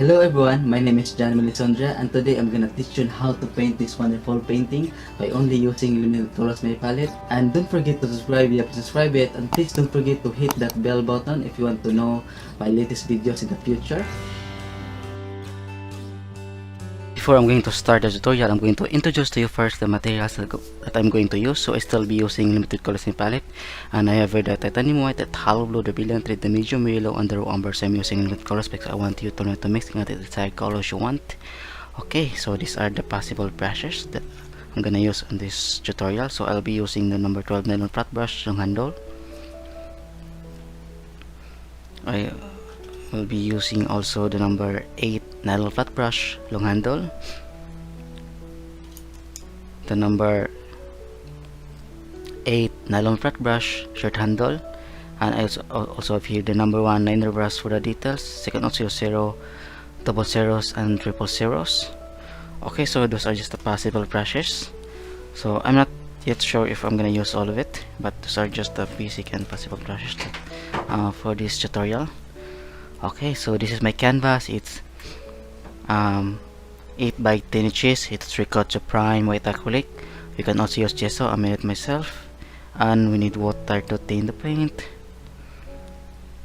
Hello everyone, my name is JMLisondra and today I'm gonna teach you how to paint this wonderful painting by only using limited colors my palette. And don't forget to subscribe if you have subscribed it, and please don't forget to hit that bell button if you want to know my latest videos in the future. Before I'm going to start the tutorial, I'm going to introduce to you first the materials that I'm going to use. So I still be using limited colors in palette, and I have the titanium white, the phthalo blue, the brilliant red, the medium yellow, and the raw umber. So I'm using limited colors because I want you to know to mix the desired colors you want. Okay, so these are the possible brushes that I'm gonna use in this tutorial. So I'll be using the number 12 nylon flat brush long handle. I will be using also the number 8 nylon flat brush long handle, the number 8 nylon flat brush short handle, and I also have here the number 1 liner brush for the details. You can also use zero, double zeros, and triple zeros. Okay, so those are just the possible brushes. So I'm not yet sure if I'm gonna use all of it, but those are just the basic and possible brushes for this tutorial. Okay, so this is my canvas. It's 8 by 10 inches. It's 3 coats of prime white acrylic. You can also use gesso. I made it myself. And we need water to tint the paint.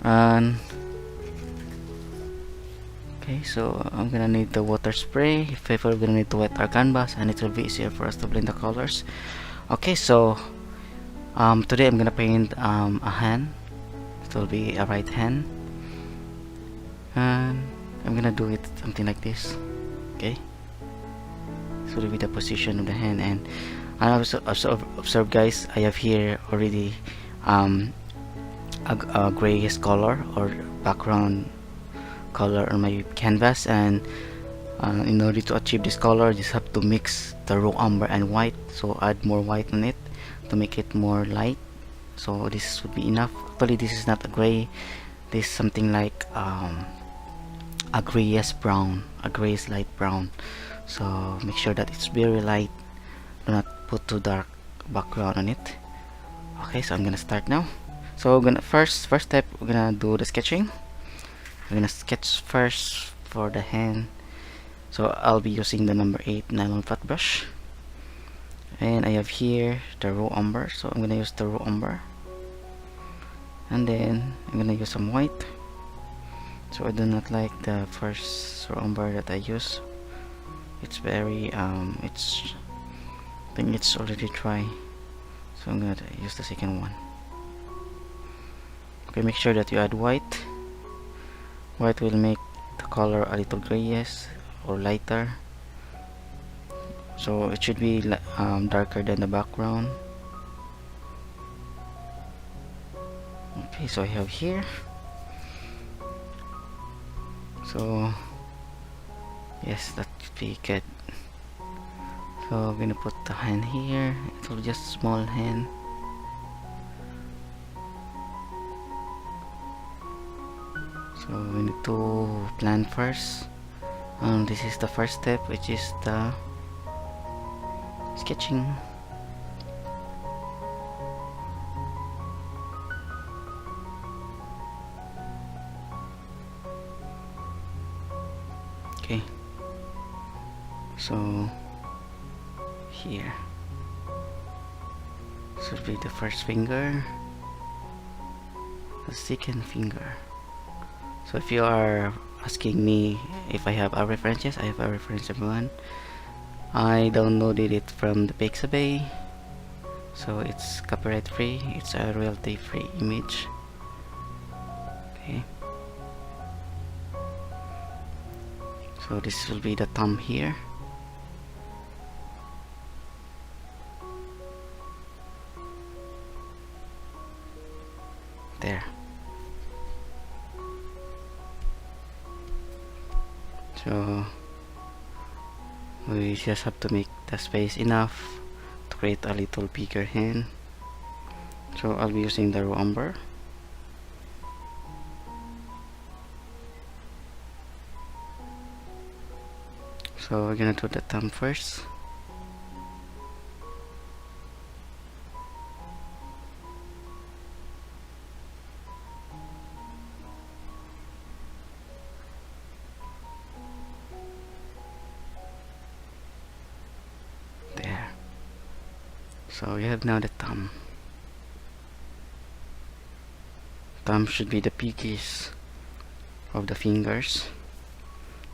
And okay, so I'm gonna need the water spray. If ever, we're gonna need to wet our canvas, and it will be easier for us to blend the colors. Okay, so today I'm gonna paint a hand. It will be a right hand, and I'm gonna do it something like this. Okay, this will be the position of the hand. And observe guys, I have here already a grayish color or background color on my canvas, and in order to achieve this color, you just have to mix the raw umber and white. So add more white on it to make it more light. So this would be enough. Actually, this is not a gray. This is something like a grayish brown, a grayish light brown. So make sure that it's very light. Do not put too dark background on it. Okay, so I'm gonna start now. So we're gonna first step, we're gonna do the sketching. I'm gonna sketch first for the hand. So I'll be using the number 8 nylon flat brush, and I have here the raw umber. So I'm gonna use the raw umber, and then I'm gonna use some white. So I do not like the first raw umber that I use. It's very I think it's already dry, so I'm gonna use the second one. Okay, make sure that you add white. White will make the color a little grayish or lighter, so it should be darker than the background. Okay, so I have here. So yes, that should be good. So I'm gonna put the hand here. It will be just small hand. So we need to plan first. This is the first step, which is the sketching. Okay, so here this will be the first finger, the second finger. So if you are asking me if I have a references, I have a reference, everyone. I downloaded it from the Pixabay, so it's copyright free. It's a royalty free image. Okay, so this will be the thumb here. There. So we just have to make the space enough to create a little bigger hand. So I'll be using the raw umber. So we're gonna do the thumb first. So we have now the thumb. Thumb should be the pinkish of the fingers.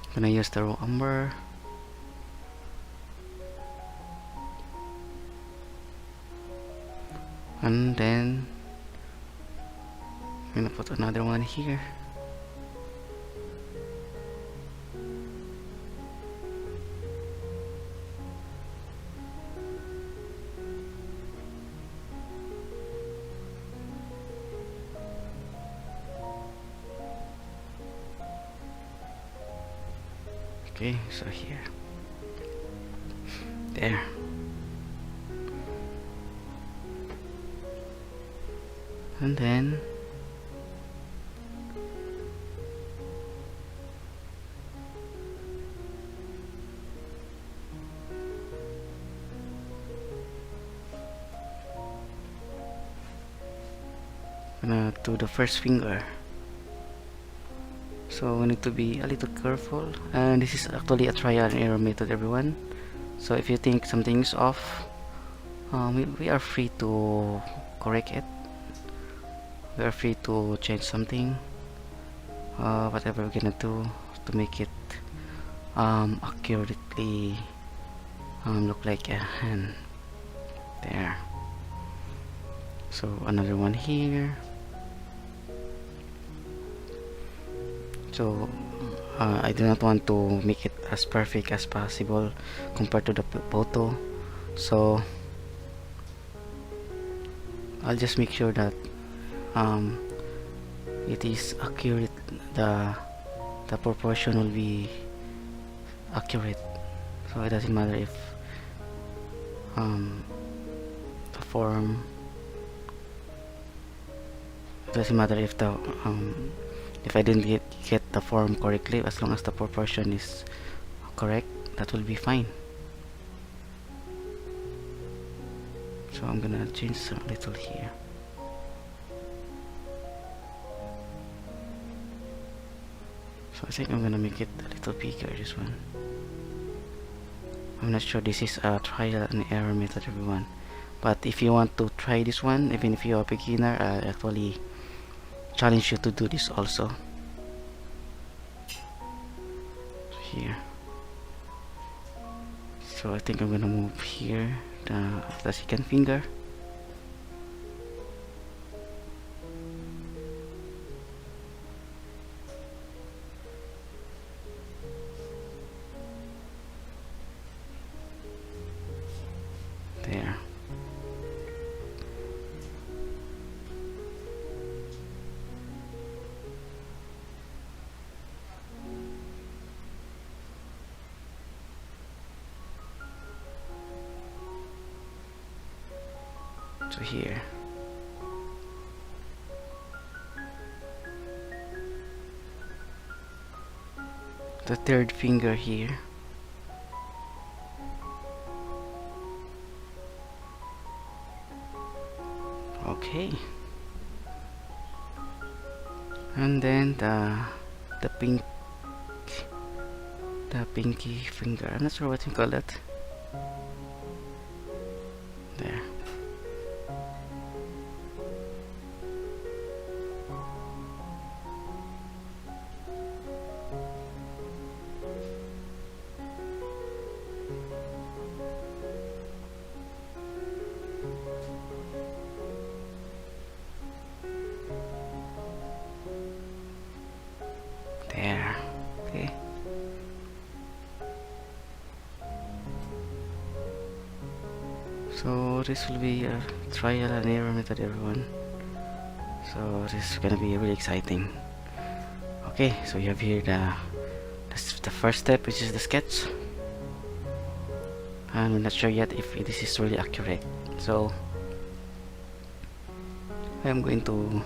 I'm gonna use the raw umber. And then I'm gonna put another one here. Okay, so here. There. And then gonna do the first finger. So we need to be a little careful, and this is actually a trial and error method, everyone. So if you think something is off, we are free to correct it. We are free to change something, whatever we're gonna do to make it accurately look like a hand. There. So another one here. So I do not want to make it as perfect as possible compared to the photo, so I'll just make sure that it is accurate. The proportion will be accurate, so it doesn't matter if the form, it doesn't matter if the if I didn't get the form correctly. As long as the proportion is correct, that will be fine. So I'm gonna change a little here. So I think I'm gonna make it a little bigger, this one. I'm not sure, this is a trial and error method, everyone. But if you want to try this one, even if you're a beginner, I actually challenge you to do this also. Here. So I think I'm gonna move here the second finger. There. So here. The third finger here. Okay. And then the pinky finger. I'm not sure what you call that. There. There. Okay. So this will be a trial and error method, everyone. So this is gonna be really exciting. Okay, so you have here the first step, which is the sketch. And I'm not sure yet if this is really accurate. So I'm going to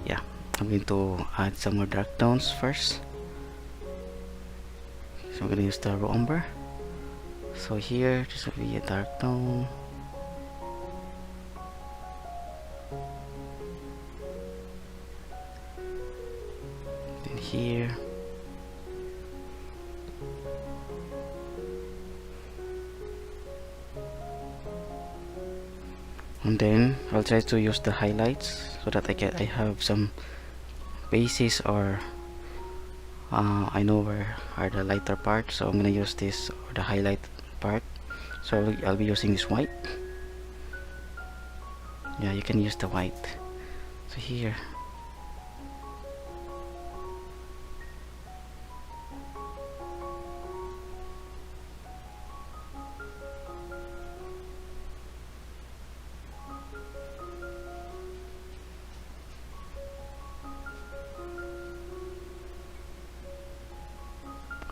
yeah, I'm going to add some more dark tones first. So I'm going to use the raw umber. So here this will be a dark tone. Then here And then I'll try to use the highlights so that I have some bases, or I know where are the lighter parts, so I'm gonna use this, or the highlight part. So I'll be using this white. Yeah, you can use the white. So here,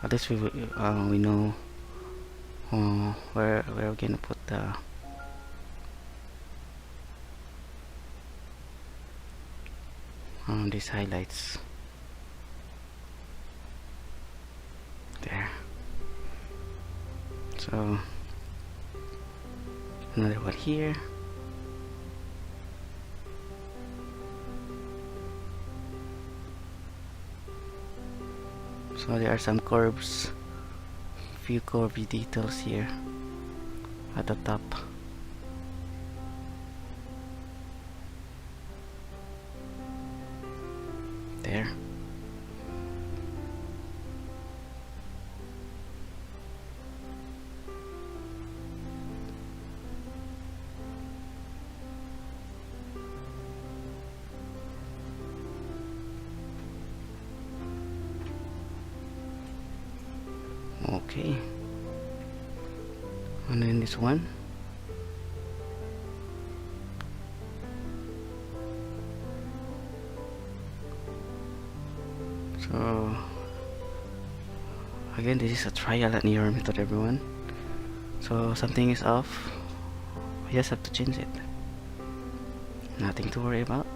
at least we know where we're gonna put these highlights. There. So another one here. So there are some curves, few curvy details here at the top. There. Okay, and then this one. So again, this is a trial and error method, everyone. So something is off, we just have to change it. Nothing to worry about.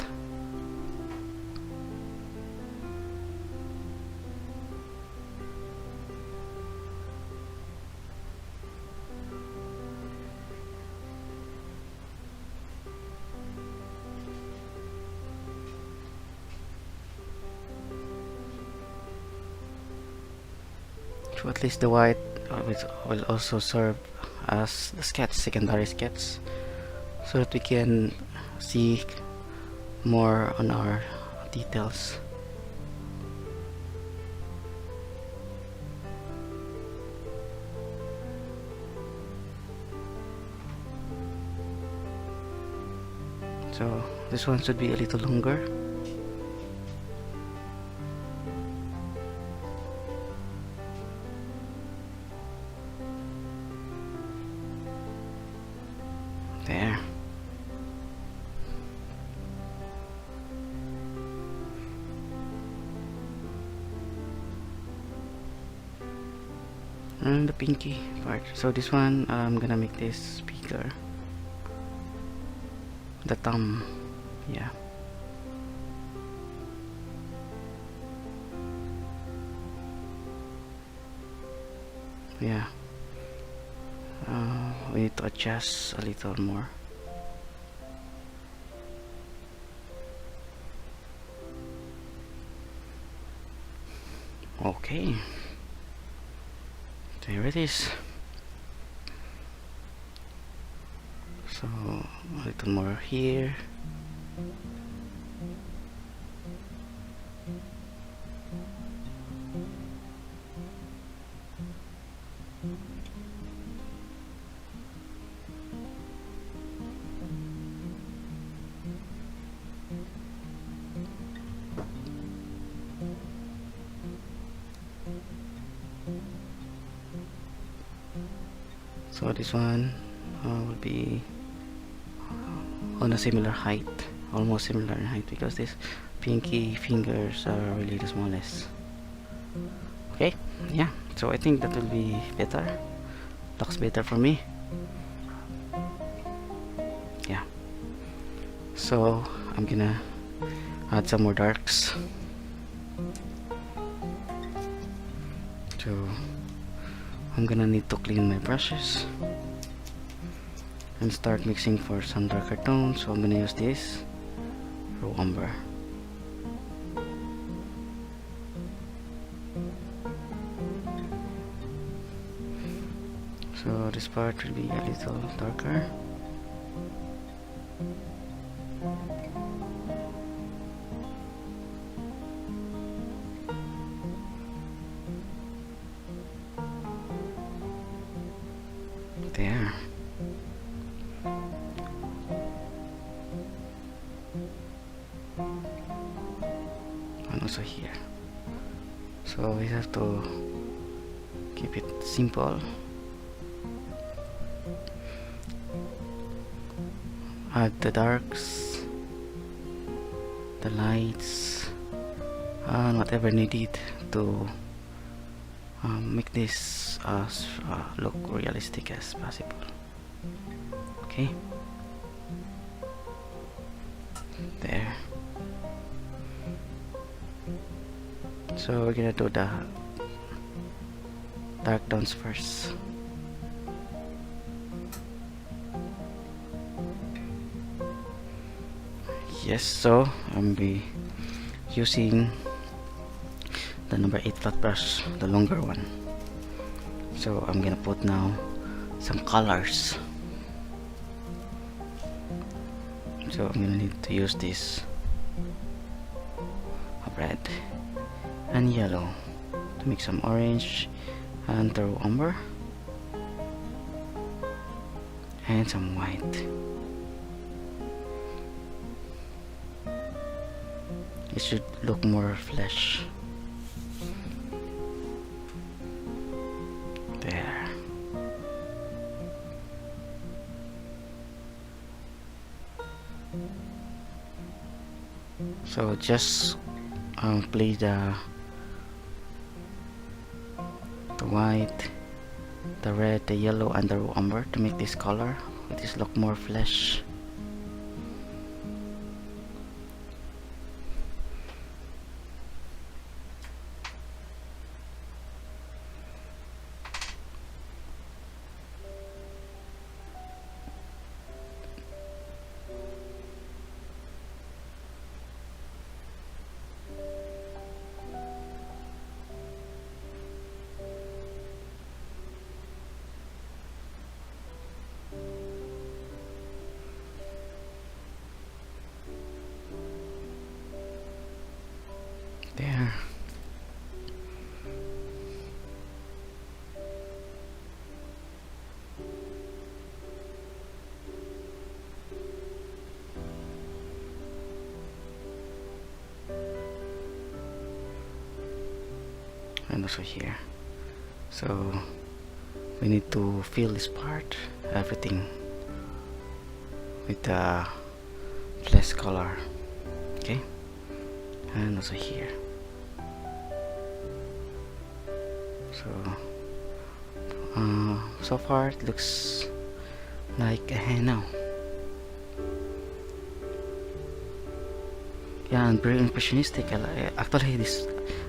So at least the white will also serve as the sketch, secondary sketch, so that we can see more on our details. So this one should be a little longer. There. And the pinky part. So this one, I'm gonna make this bigger. The thumb, yeah. Yeah. We need to adjust a little more. Okay, there it is. So a little more here. So this one will be on a similar height, almost similar in height, because these pinky fingers are really the smallest. Okay, yeah, so I think that will be better. Looks better for me. Yeah, so I'm gonna add some more darks. So I'm gonna need to clean my brushes and start mixing for some darker tones. So I'm gonna use this raw umber. So this part will be a little darker. There. And also here. So we have to keep it simple. Add the darks, the lights, and whatever needed to make this look realistic as possible. Okay, there. So we're gonna do the dark tones first. Yes, so I'm be using the number 8 flat brush, the longer one. So I'm gonna put now some colors. So I'm gonna need to use this red and yellow to make some orange and throw umber and some white. It should look more flesh. There. So just play the white, the red, the yellow, and the raw umber to make this color. Make this look more flesh. There. And also here. So we need to fill this part, everything, with the flesh color. Okay, and also here. So far it looks like a henna. Yeah, and very impressionistic. Actually,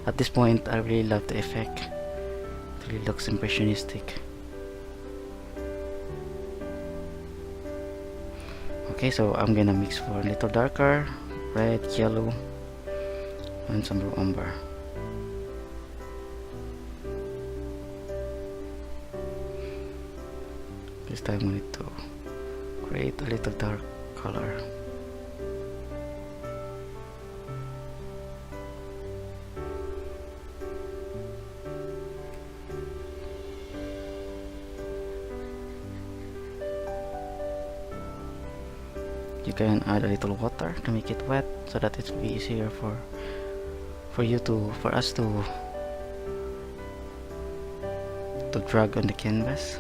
at this point I really love the effect. It really looks impressionistic. Okay, so I'm gonna mix for a little darker red, yellow, and some raw umber. This time we need to create a little dark color. You can add a little water to make it wet so that it will be easier for us to drag on the canvas.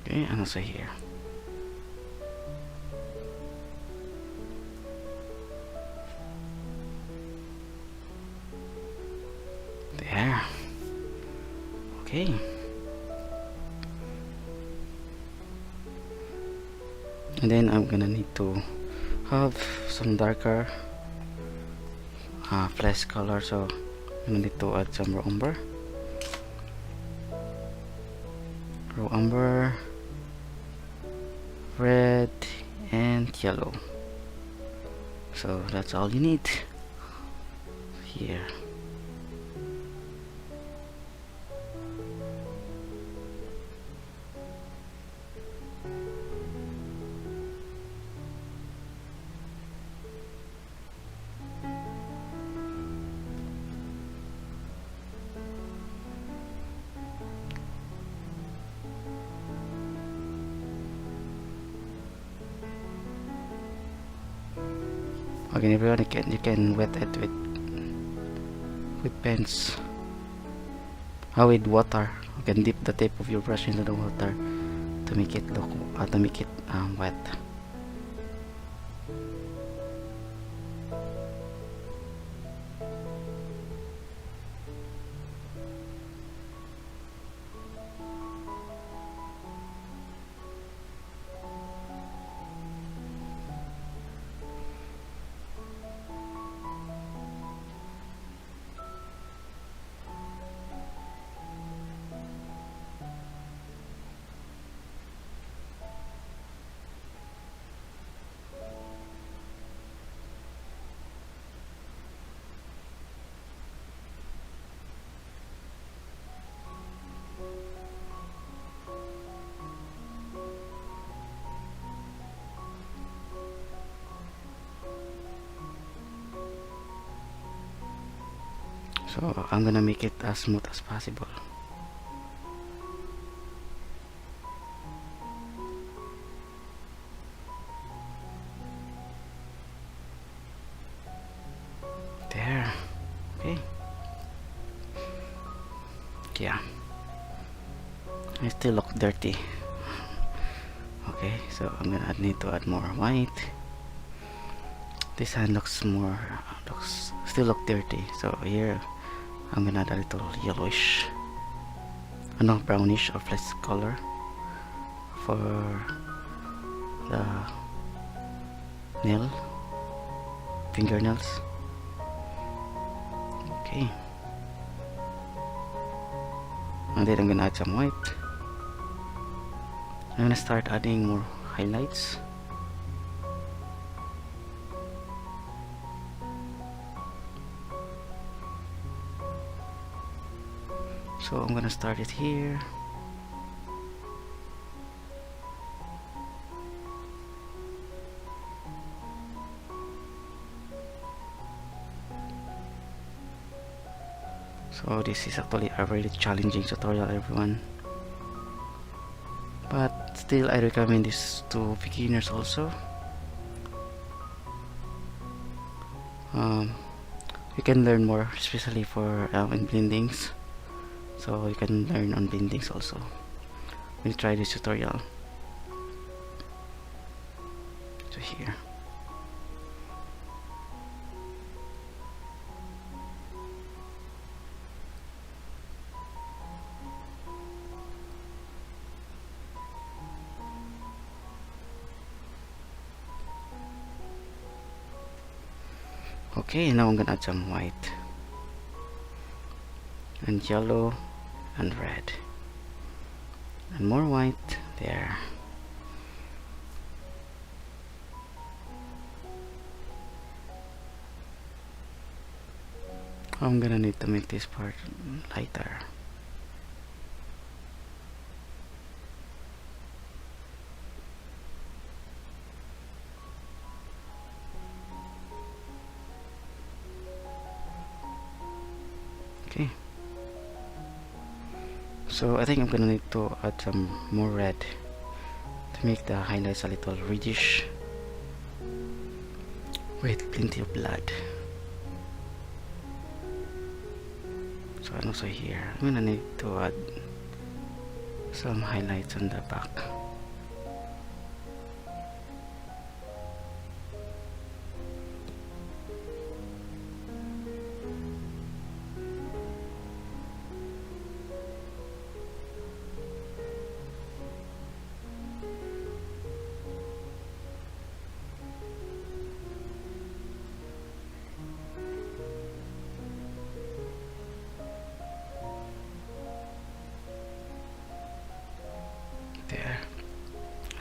Okay, and also here. There. Okay. And then I'm gonna need to have some darker flesh color, so I'm gonna need to add some raw umber, red and yellow. So that's all you need here. Again, everyone, you can wet it with pens, with water. You can dip the tip of your brush into the water to make it look wet. So I'm gonna make it as smooth as possible. There. Okay. Yeah. I still look dirty. Okay, so I'm gonna need to add more white. This hand still look dirty. So here I'm gonna add a little yellowish, brownish or flesh color for the fingernails. Okay, and then I'm gonna add some white. I'm gonna start adding more highlights. So I'm gonna start it here. So this is actually a very challenging tutorial, everyone, but still I recommend this to beginners also. You can learn more, especially for in blendings. So you can learn on blendings also when you try this tutorial. So here. Okay, now I'm gonna add some white and yellow and red and more white there. I'm gonna need to make this part lighter. Okay, so I think I'm gonna need to add some more red to make the highlights a little reddish with plenty of blood. So and also here I'm gonna need to add some highlights on the back.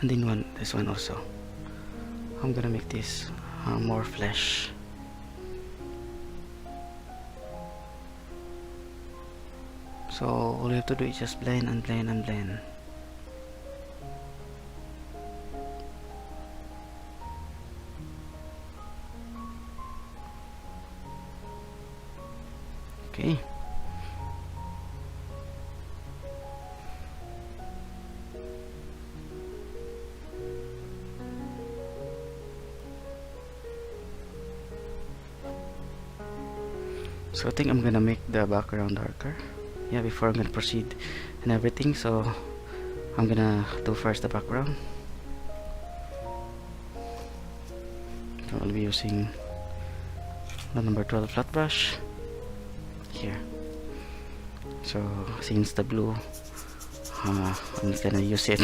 and then this one also. I'm gonna make this more flesh. So all you have to do is just blend and blend and blend. Okay. So I think I'm gonna make the background darker. Yeah, before I'm gonna proceed and everything, so I'm gonna do first the background. So I'll be using the number 12 flat brush here. So since the blue, I'm gonna use it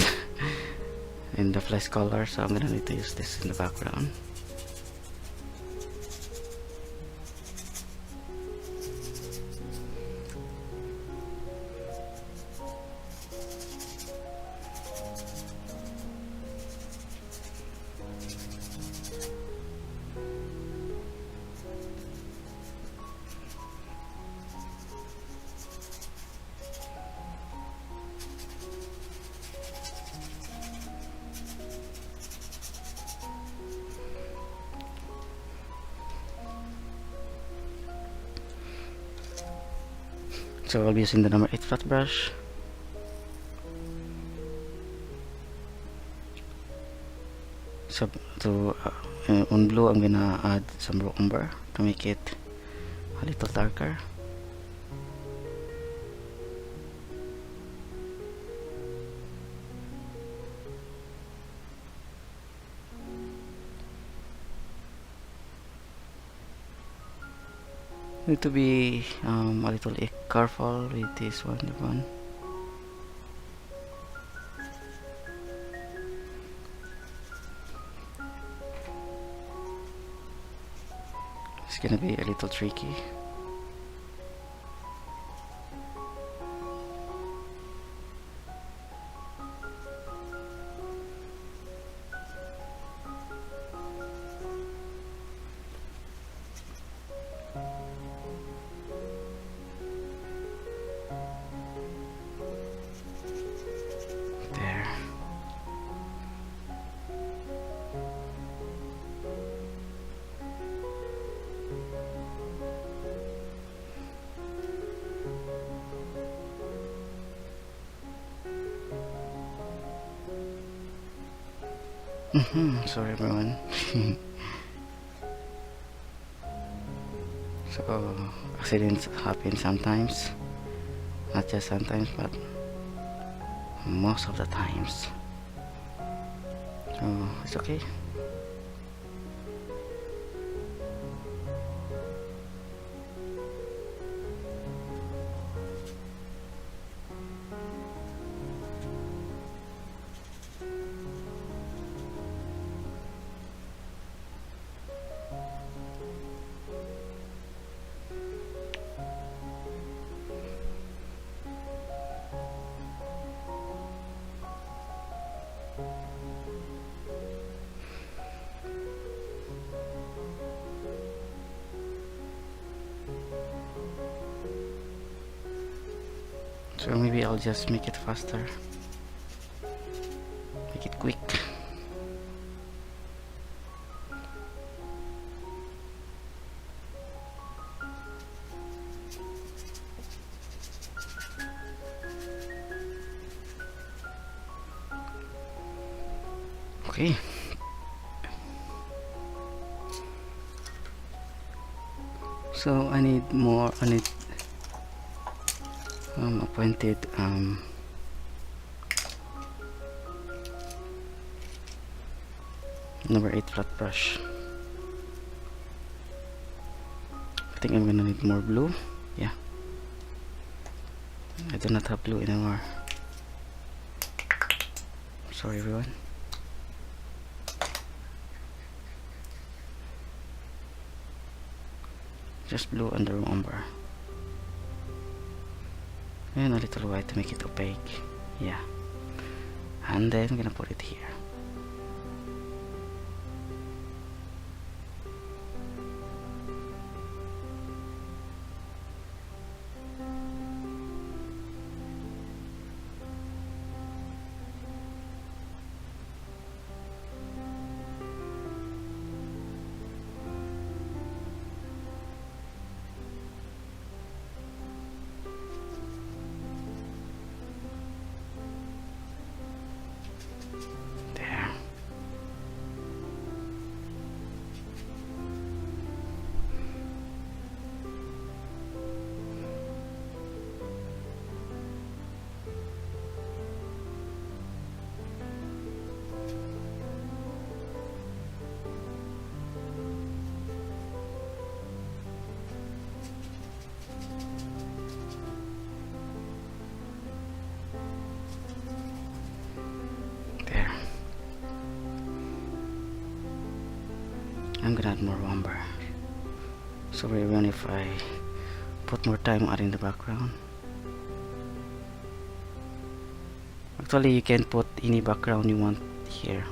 in the flesh color, so I'm gonna need to use this in the background. So I'll be using the number 8 flat brush. So on blue I'm gonna add some raw umber to make it a little darker. Need to be a little careful with this one. It's gonna be a little tricky. Sorry everyone. So accidents happen sometimes, not just sometimes but most of the times, so it's okay. So maybe I'll just make it faster, make it quick. Okay. So I need a pointed number 8 flat brush. I think I'm gonna need more blue. Yeah, I do not have blue anymore. Sorry everyone. Just blue and the raw umber. And a little white to make it opaque. Yeah. And then I'm gonna put it here. I'm gonna add more umber. So even if I put more time adding the background. Actually, you can put any background you want here.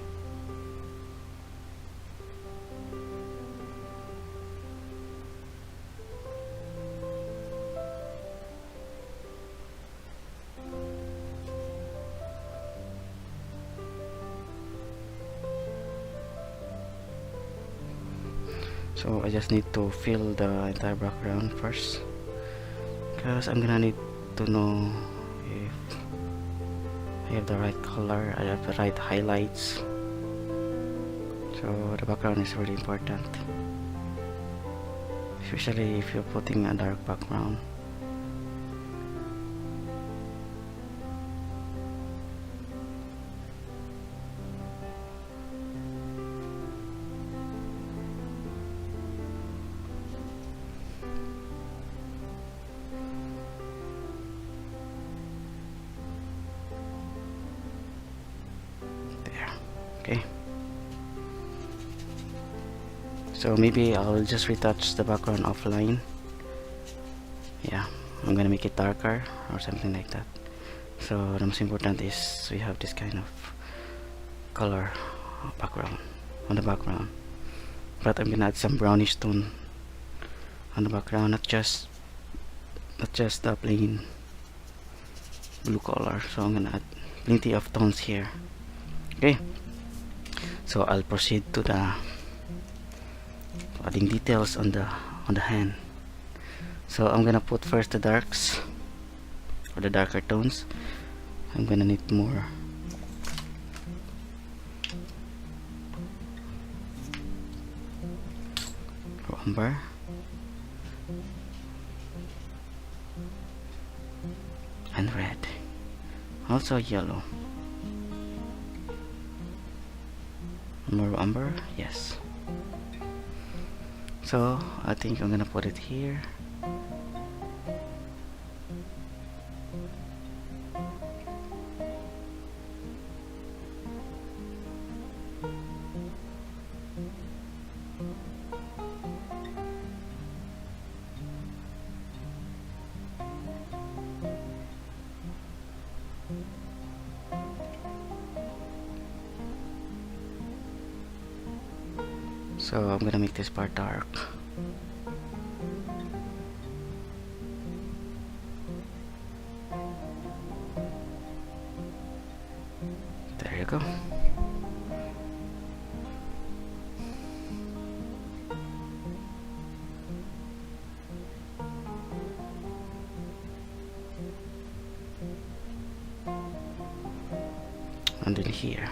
So I just need to fill the entire background first, because I'm gonna need to know if I have the right color, I have the right highlights. So the background is really important, especially if you're putting a dark background. Okay, so maybe I'll just retouch the background offline. Yeah, I'm gonna make it darker or something like that. So the most important is we have this kind of color background on the background, but I'm gonna add some brownish tone on the background, not just the plain blue color. So I'm gonna add plenty of tones here. Okay, so I'll proceed to the adding details on the hand. So I'm gonna put first the darks, or the darker tones. I'm gonna need more umber, and red, also yellow. More umber, yes. So I think I'm gonna put it here. So I'm gonna make this part dark. There you go. And then here.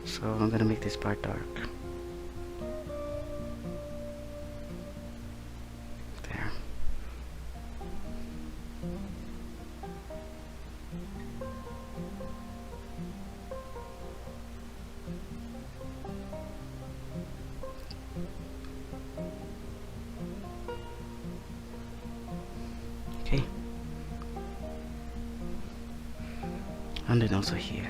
So I'm gonna make this part dark. There. Okay. And then also here.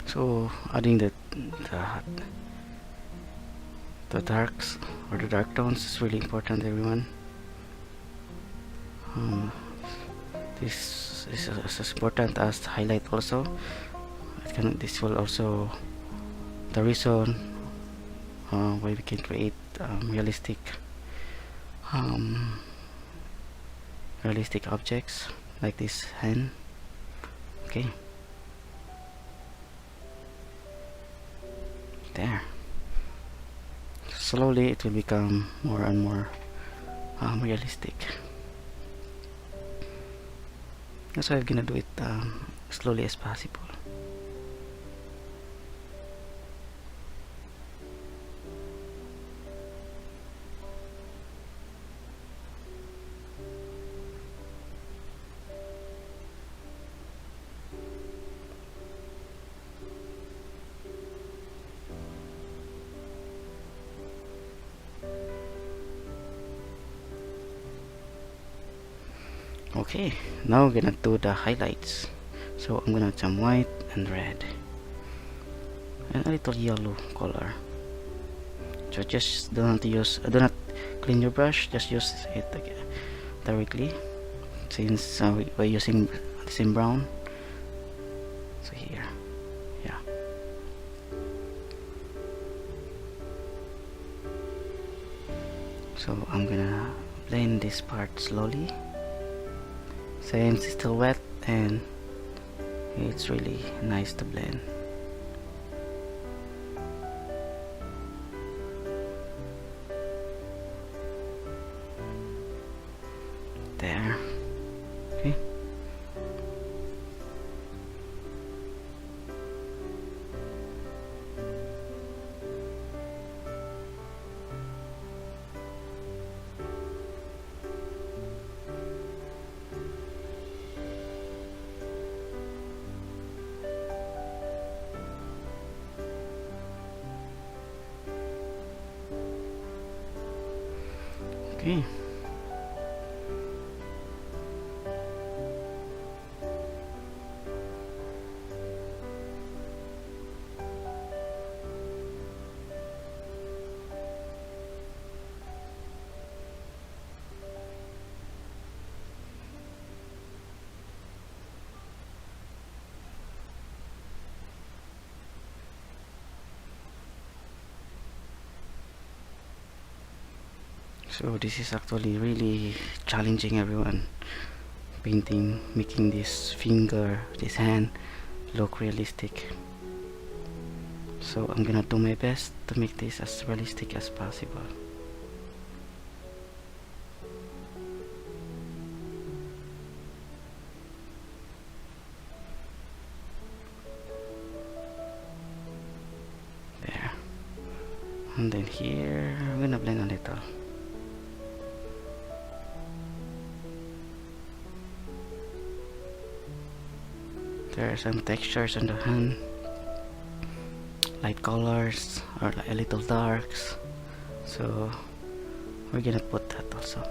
So adding the darks or the dark tones is really important, everyone. This is as important as highlight also. This will also the reason why we can create realistic um, realistic objects like this hen. Okay, there. Slowly it will become more and more realistic. That's why I'm gonna do it slowly as possible. Okay, now we're gonna do the highlights. So I'm gonna add some white and red and a little yellow color. So just do not do not clean your brush, just use it directly, since we're using the same brown. So here, yeah. So I'm gonna blend this part slowly, since it's still wet and it's really nice to blend. There. Okay. Okay. So this is actually really challenging, everyone. Painting, making this finger, this hand look realistic. So I'm gonna do my best to make this as realistic as possible. There. And then here, I'm gonna blend a little. There are some textures on the hand, light colors or a little darks, so we're gonna put that also.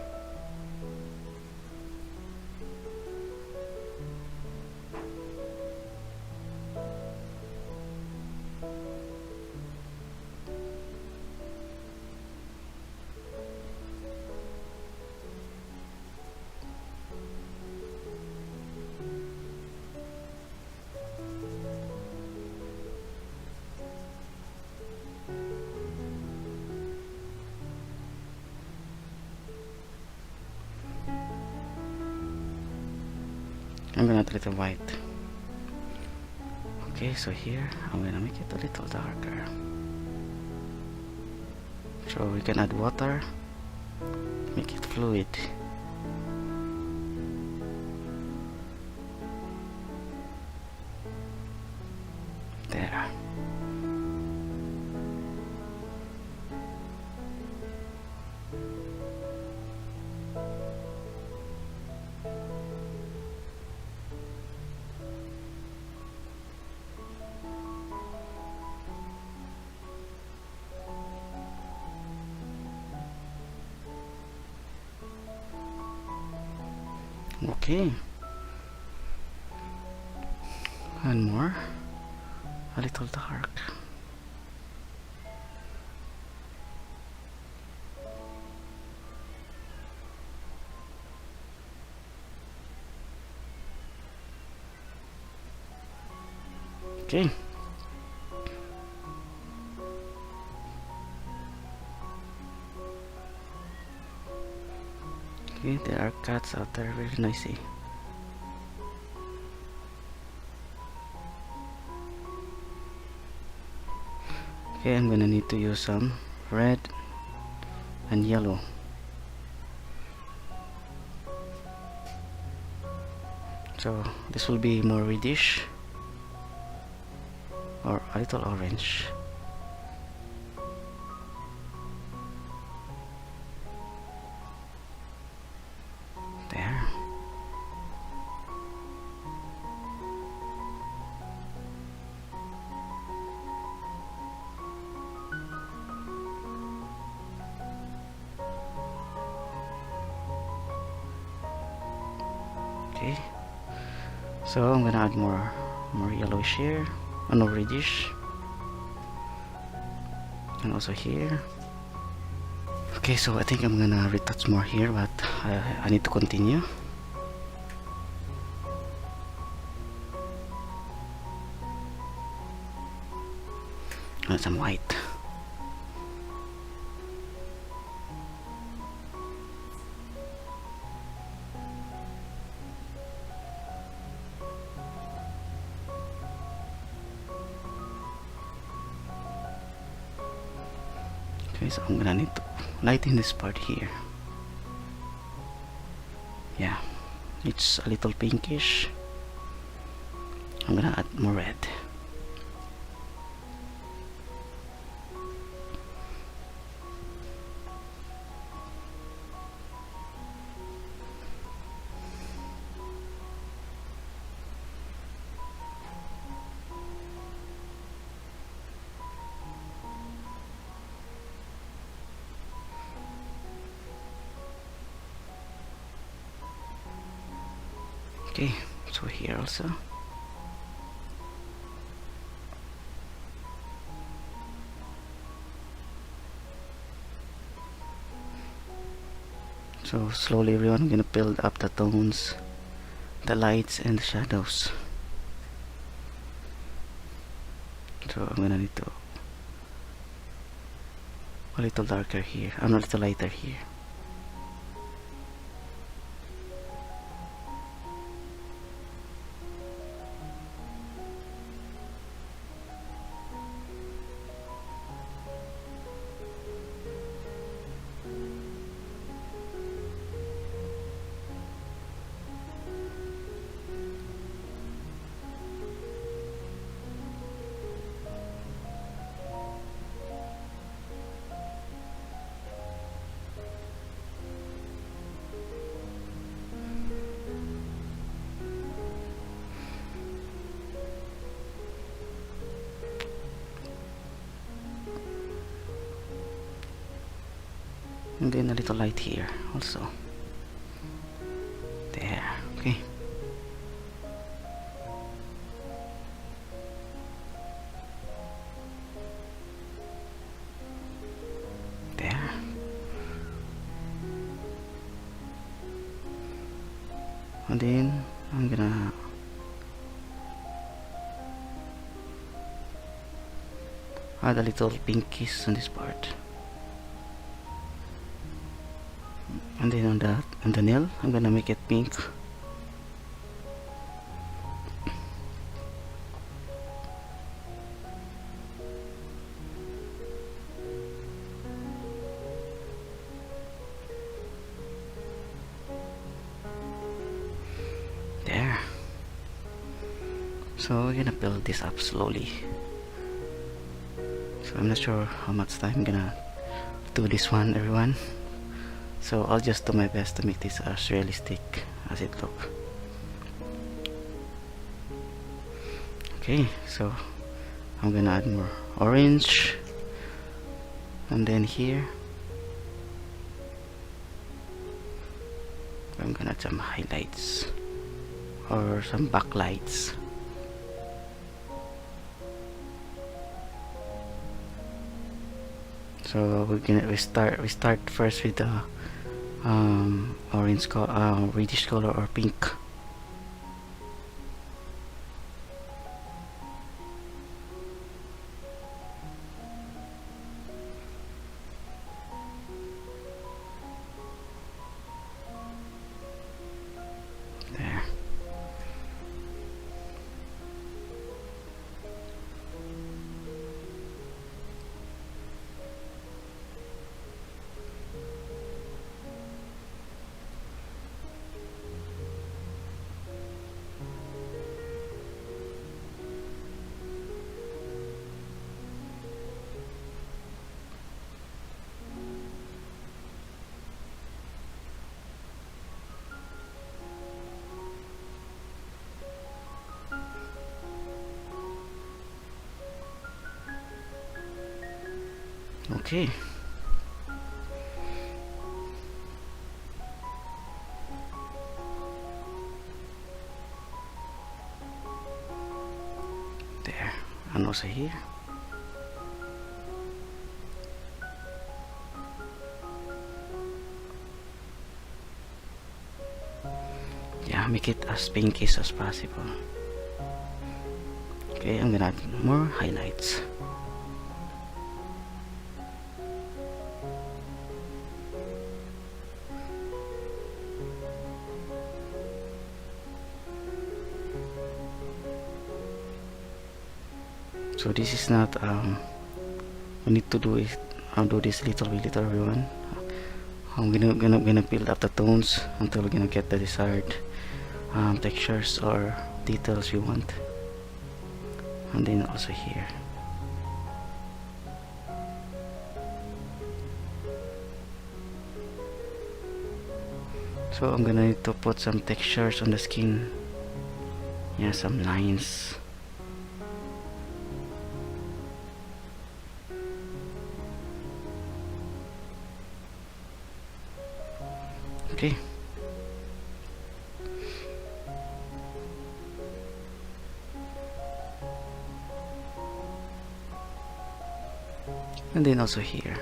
I'm gonna add a little white. Okay, so here I'm gonna make it a little darker. So we can add water, make it fluid. There. Okay, and more, a little dark. Okay. Okay, there are cats out there, very noisy. Okay, I'm gonna need to use some red and yellow. So this will be more reddish or a little orange. There. Okay, so I'm gonna add more yellowish here, no, reddish, and also here. Okay, so I think I'm gonna retouch more here, but I need to continue. Add some white. Okay, so I'm gonna need to lighten this part here. Yeah, it's a little pinkish. I'm gonna add more red. Okay, so here also. So slowly everyone, I'm gonna build up the tones, the lights and the shadows. So I'm gonna need to a little darker here, a little lighter here. And then a little light here also. There, okay. There. And then I'm gonna add a little pinkish on this part. And then on the nail, I'm gonna make it pink. There. So we're gonna build this up slowly. So I'm not sure how much time I'm gonna do this one, everyone. So I'll just do my best to make this as realistic as it looks. Okay, so I'm gonna add more orange, and then here I'm gonna add some highlights or some backlights. So we start first with the orange color, reddish color or pink. Okay. There. And also here. Yeah, make it as pinkish as possible. Okay, I'm gonna add more highlights. So this is not we need to do it. I'll do this little by little, everyone. I'm gonna build up the tones until we're gonna get the desired textures or details we want. And then also here. So I'm gonna need to put some textures on the skin. Yeah, some lines. Okay. And then also here.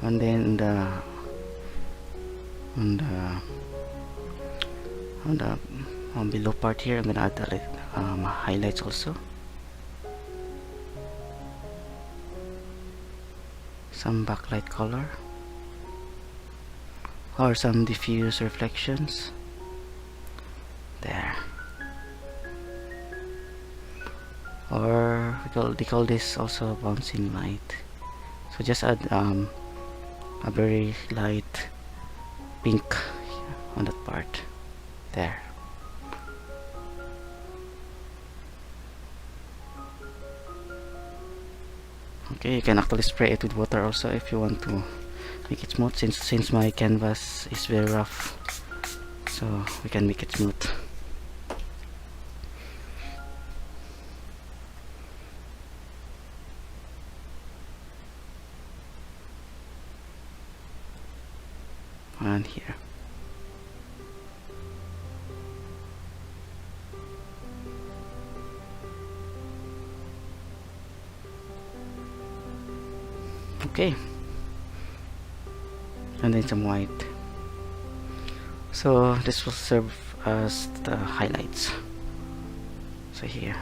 And then on below part here, I'm gonna add the highlights also. Some backlight color. Or some diffuse reflections. There. Or they call this also bouncing light. So just add a very light pink on that part. There. Okay, you can actually spray it with water also if you want to make it smooth, since my canvas is very rough, so we can make it smooth. And here. Okay. And then some white. So this will serve as the highlights. So here.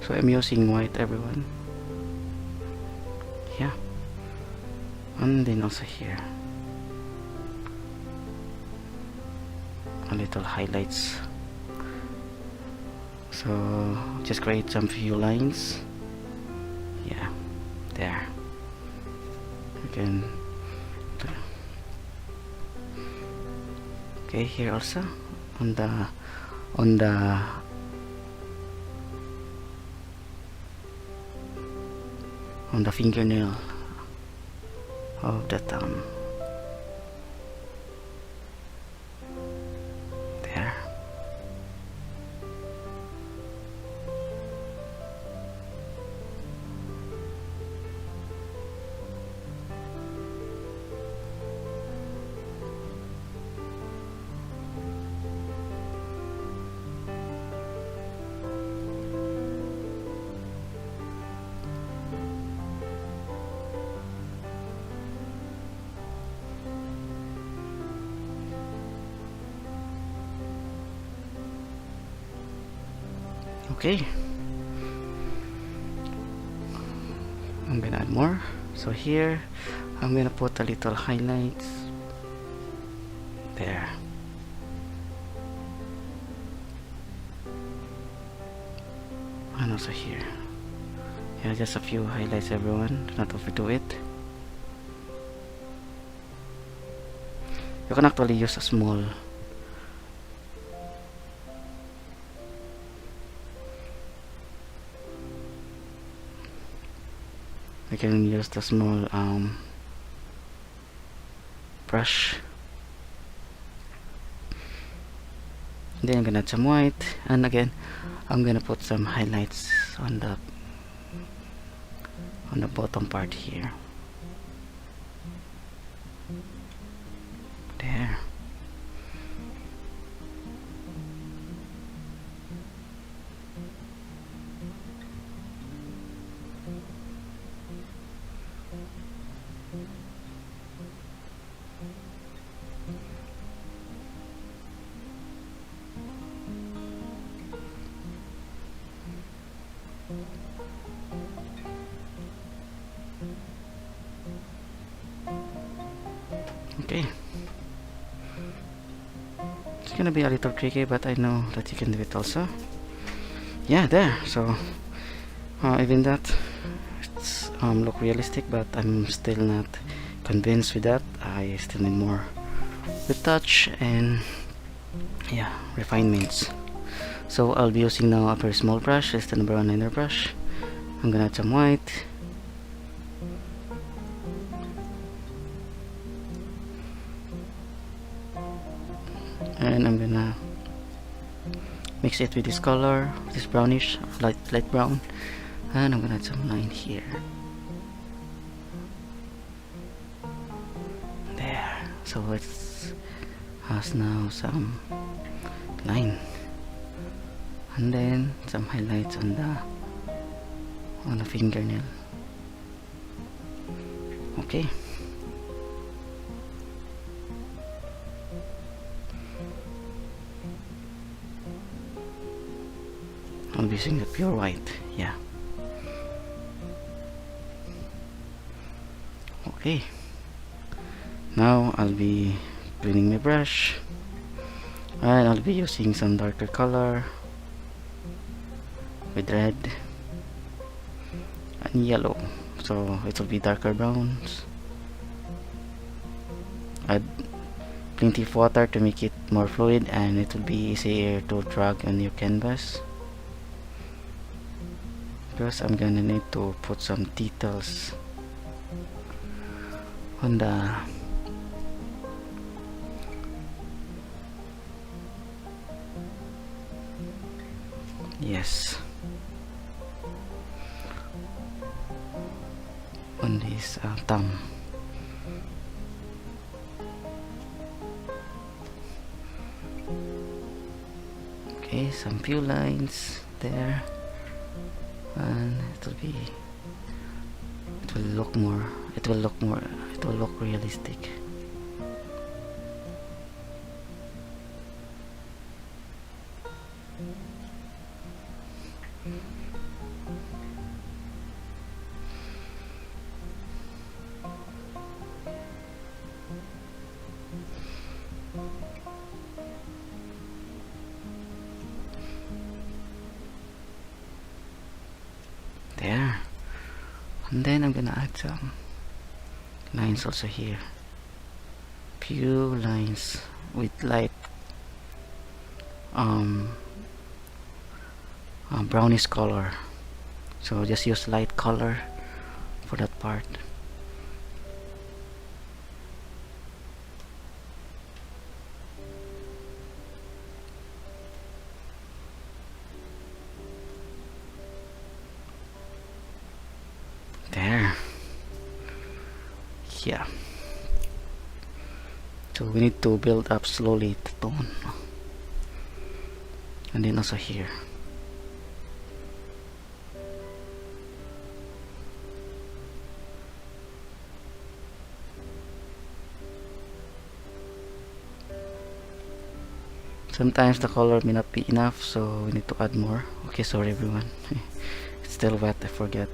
So I'm using white, everyone. Yeah. And then also here. A little highlights. So just create some few lines. Yeah. There. Again. Okay, here also on the fingernail of the thumb. There. Okay, I'm gonna add more. So here I'm gonna put a little highlights there. also here. Yeah, just a few highlights, everyone. Do not overdo it. You can actually use a small I can use the small brush. Then I'm gonna add some white, and again I'm gonna put some highlights on the bottom part here. There. Okay, it's gonna be a little tricky, but I know that you can do it also. Yeah, there. So even that, it's look realistic, but I'm still not convinced with that. I still need more retouch and yeah, refinements. So I'll be using now a very small brush. It's the number 1 liner brush. I'm gonna add some white. And I'm gonna mix it with this color, this brownish, light brown, and I'm gonna add some line here. There. So it has now some line, and then some highlights on the fingernail. Okay. I'll be using the pure white. Yeah. Okay. Now I'll be cleaning my brush, and I'll be using some darker color with red and yellow, so it will be darker browns. Add plenty of water to make it more fluid, and it will be easier to drag on your canvas, because I'm gonna need to put some details on the on this thumb. Okay, some few lines there, and it will look realistic. There. And then I'm gonna add some lines also here. Few lines with light brownish color. So just use light color for that part. There. Yeah. So we need to build up slowly the tone. And then also here. Sometimes the color may not be enough, so we need to add more. Okay, sorry everyone. It's still wet, I forget.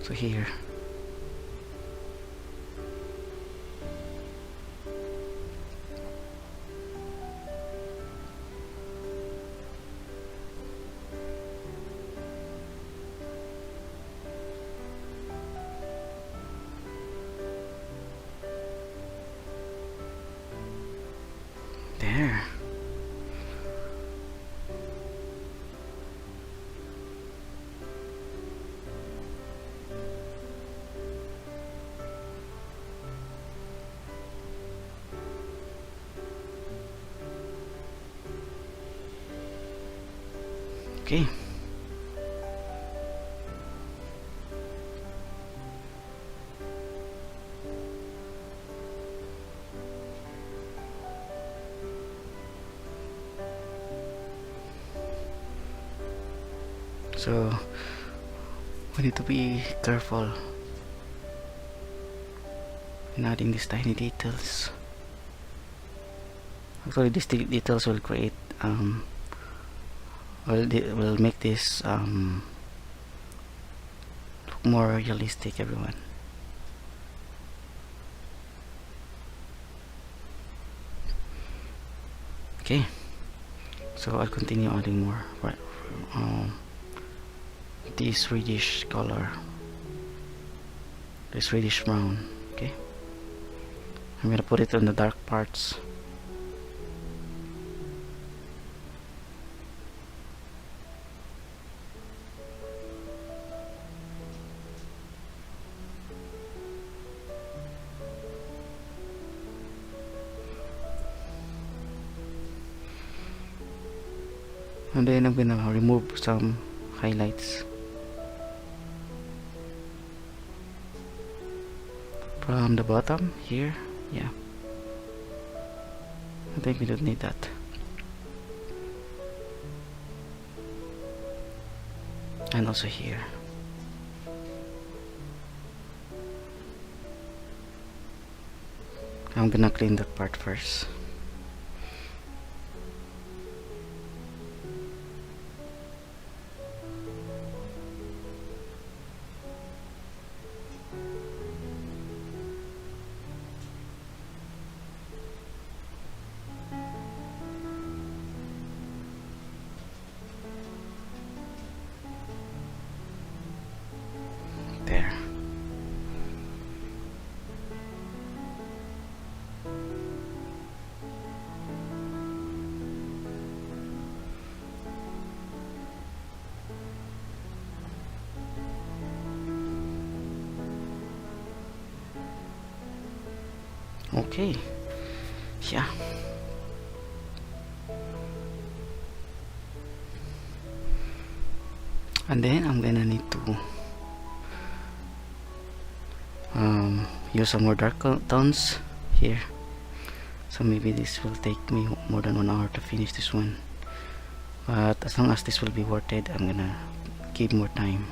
So here. Okay. So we need to be careful in adding these tiny details. Actually, these details will create will make this look more realistic, everyone. Okay, so I'll continue adding more, right? This reddish color, this reddish brown. Okay, I'm gonna put it on the dark parts. And then I'm gonna remove some highlights from the bottom here. Yeah, I think we don't need that. And also here. I'm gonna clean that part first. There. Okay. Yeah. And then I'm gonna need to use some more dark tones here. So maybe this will take me more than 1 hour to finish this one. But as long as this will be worth it, I'm gonna give more time.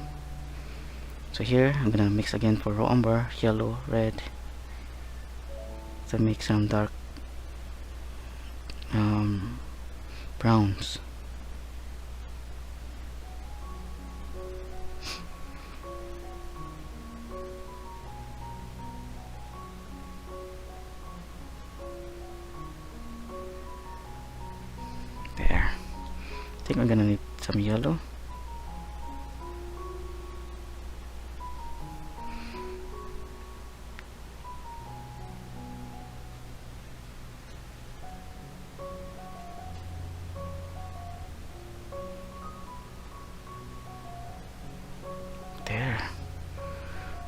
So here I'm gonna mix again for raw umber, yellow, red, to make some dark browns. There. I think I'm gonna need some yellow. There.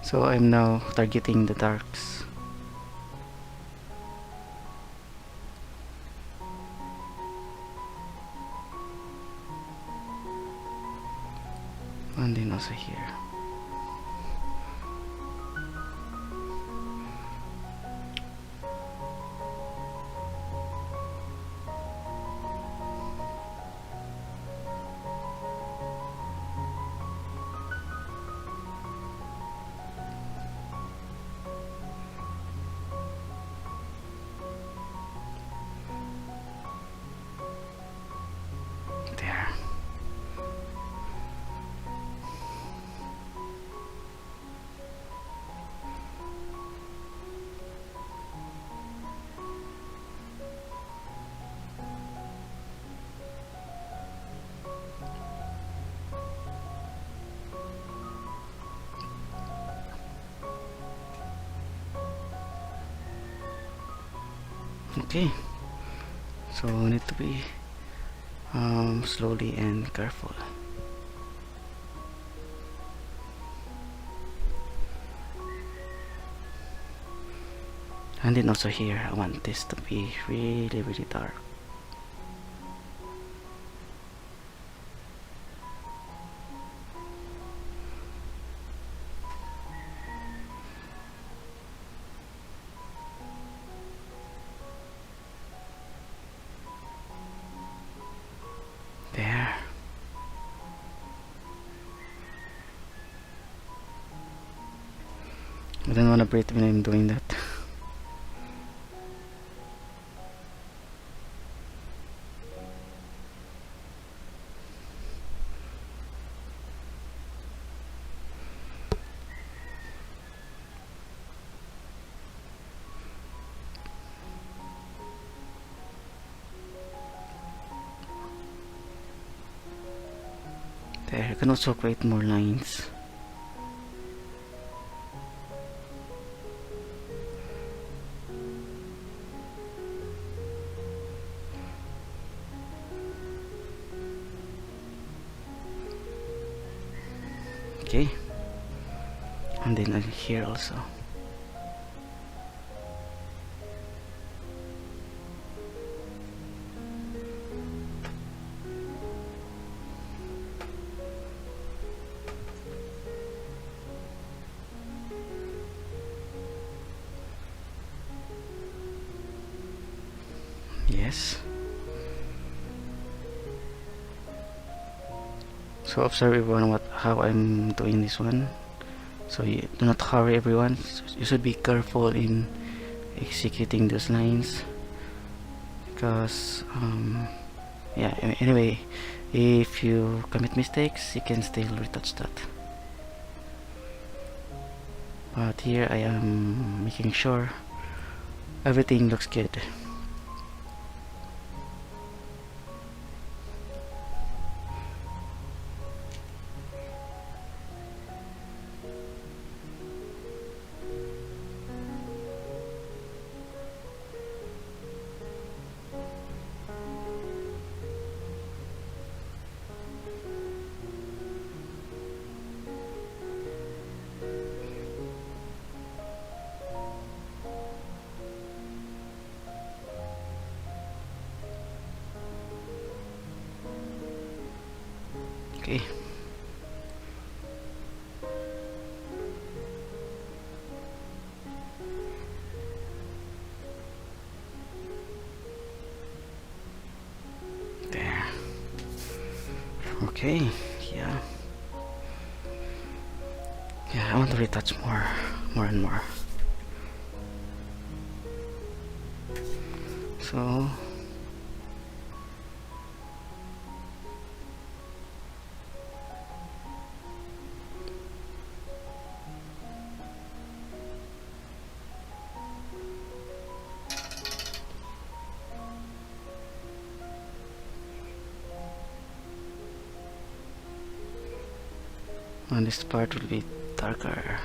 So I'm now targeting the darks. And then also here. There. Okay, so we need to be slowly and careful. And then also here, I want this to be really, really dark. I don't wanna breathe when I'm doing that. There, you can also create more lines. Okay, and then here also. Yes. So observe everyone how I'm doing this one. So you do not hurry, everyone. You should be careful in executing those lines, because yeah, anyway, if you commit mistakes you can still retouch that. But here I am making sure everything looks good. Okay. There. Okay, yeah. Yeah, I want to retouch more and more. So and this part will be darker.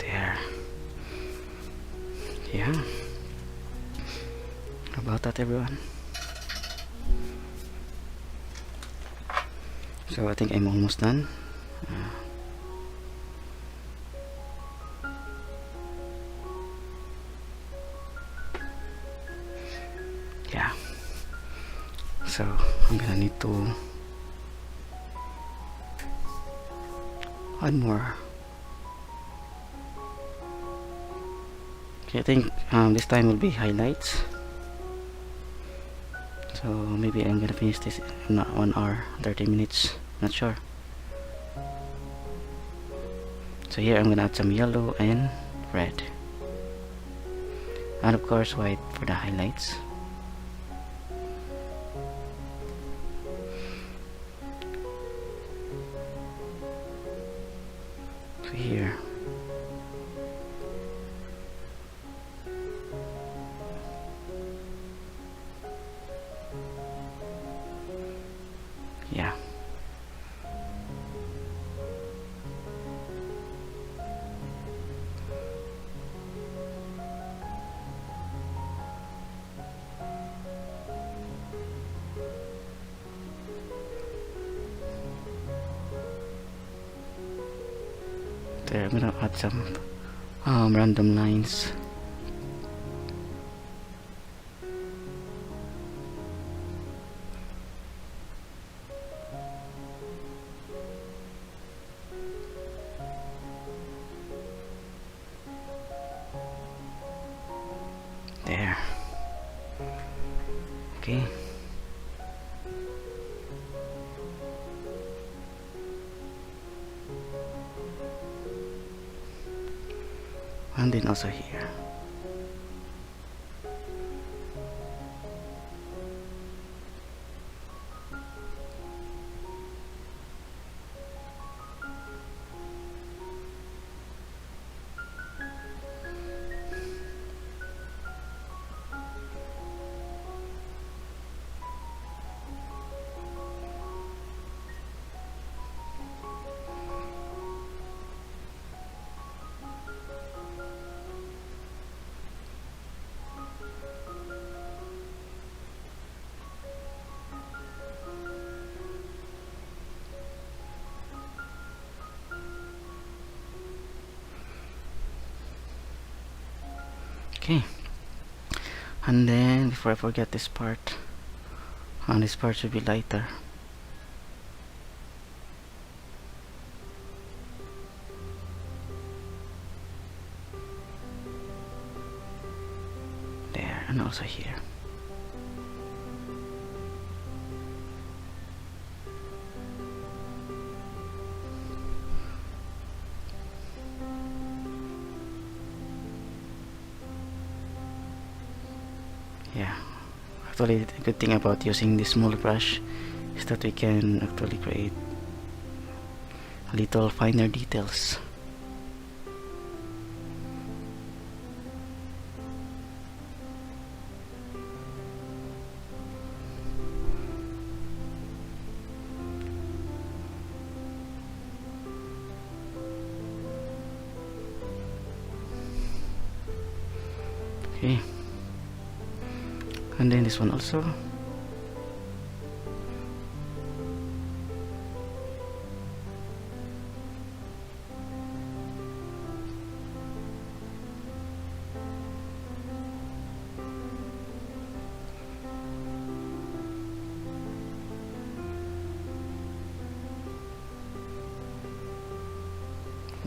There. Yeah. How about that, everyone? So I think I'm almost done. Yeah. So I'm gonna need to add more. Okay, I think this time will be highlights. So maybe I'm gonna finish this in 1 hour 30 minutes, not sure. So here I'm gonna add some yellow and red, and of course white for the highlights. So here yeah. There, I'm gonna add some random lines. There. Okay. And then also here. Okay, and then before I forget this part, and this part should be lighter. There, and also here. Yeah, actually the good thing about using this small brush is that we can actually create little finer details. Okay, and then this one also.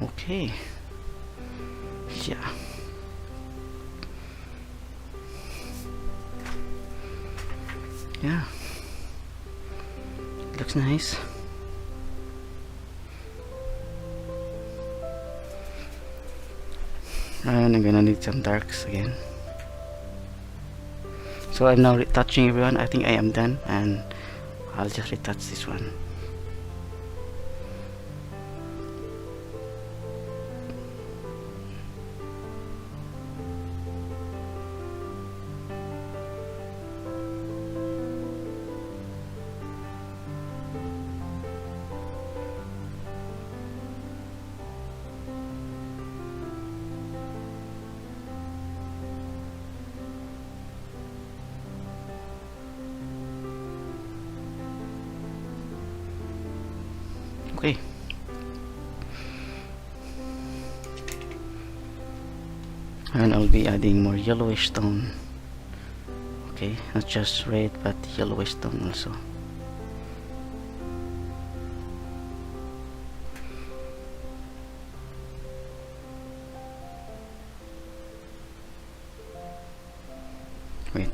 Okay, yeah. Yeah, looks nice. And I'm gonna need some darks again. So I'm now retouching everyone. I think I am done, and I'll just retouch this one. Okay. And I'll be adding more yellowish tone. Okay, not just red but yellowish tone also. Wait.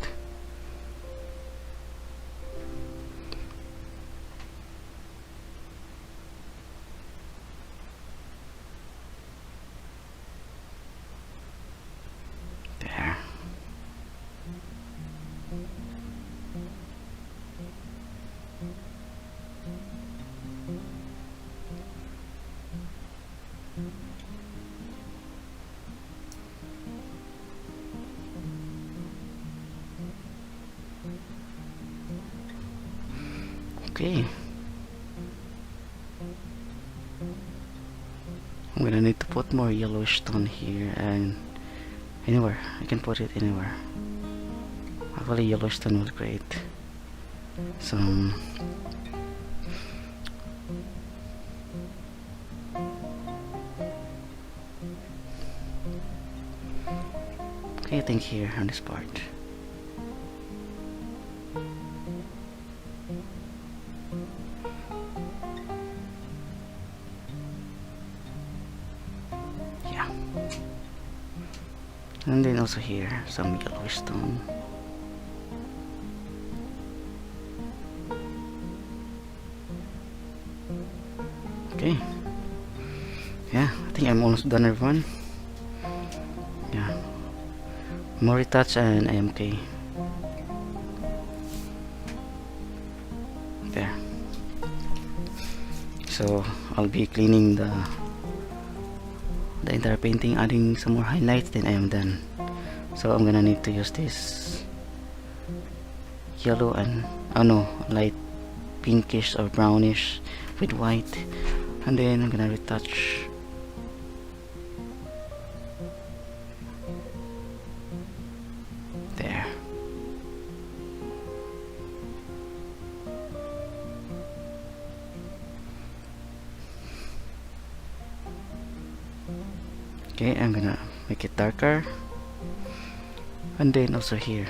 There. Okay. I'm gonna need to put more yellowish tone here and anywhere. I can put it anywhere. Actually, yellowish tone will create some okay, I think here on this part. Yeah. And then also here some yellowish tone. Okay. Yeah, I think I'm almost done, everyone. Yeah, more retouch and I am okay. There. So I'll be cleaning the entire painting, adding some more highlights, then I am done. So I'm gonna need to use this yellow and light pinkish or brownish with white, and then I'm gonna retouch. There. Okay, I'm gonna make it darker, and then also here.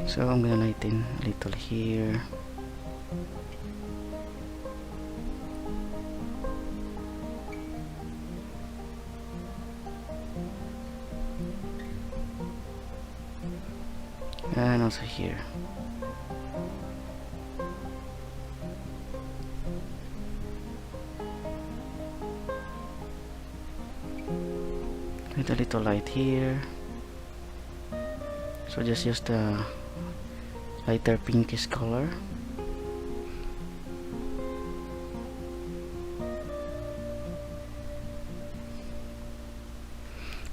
So I'm gonna lighten a little here. And also here. With a little light here. So just use the lighter pinkish color.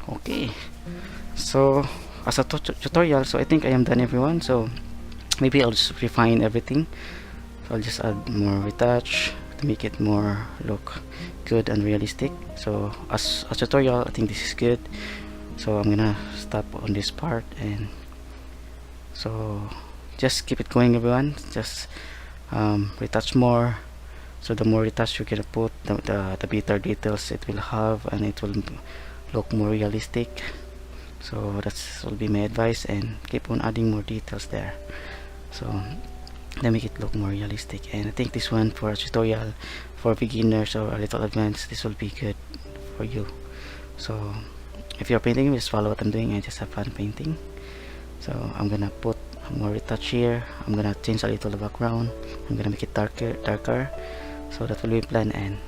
Okay, so as a tutorial, so I think I am done, everyone. So maybe I'll just refine everything. So I'll just add more retouch to make it more look good and realistic. So as a tutorial, I think this is good. So I'm gonna stop on this part, and so just keep it going, everyone. Just retouch more. So the more retouch you're gonna put, the better details it will have, and it will look more realistic. So that's will be my advice, and keep on adding more details there, so they make it look more realistic. And I think this one for a tutorial for beginners or a little advanced, this will be good for you. So if you're painting, just follow what I'm doing and just have fun painting. So I'm gonna put more retouch here. I'm gonna change a little the background. I'm gonna make it darker. So that will be plan. And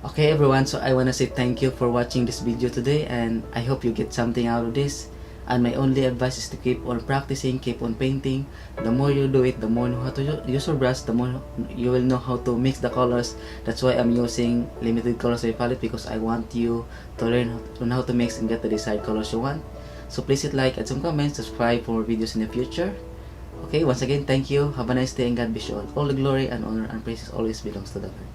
okay, everyone, so I want to say thank you for watching this video today, and I hope you get something out of this. And my only advice is to keep on practicing, keep on painting. The more you do it, the more you know how to use your brush, the more you will know how to mix the colors. That's why I'm using limited colors by palette, because I want you to learn how to mix and get the desired colors you want. So please hit like, add some comments, subscribe for more videos in the future. Okay, once again, thank you, have a nice day, and God bless you all. All the glory and honor and praises always belongs to the Lord.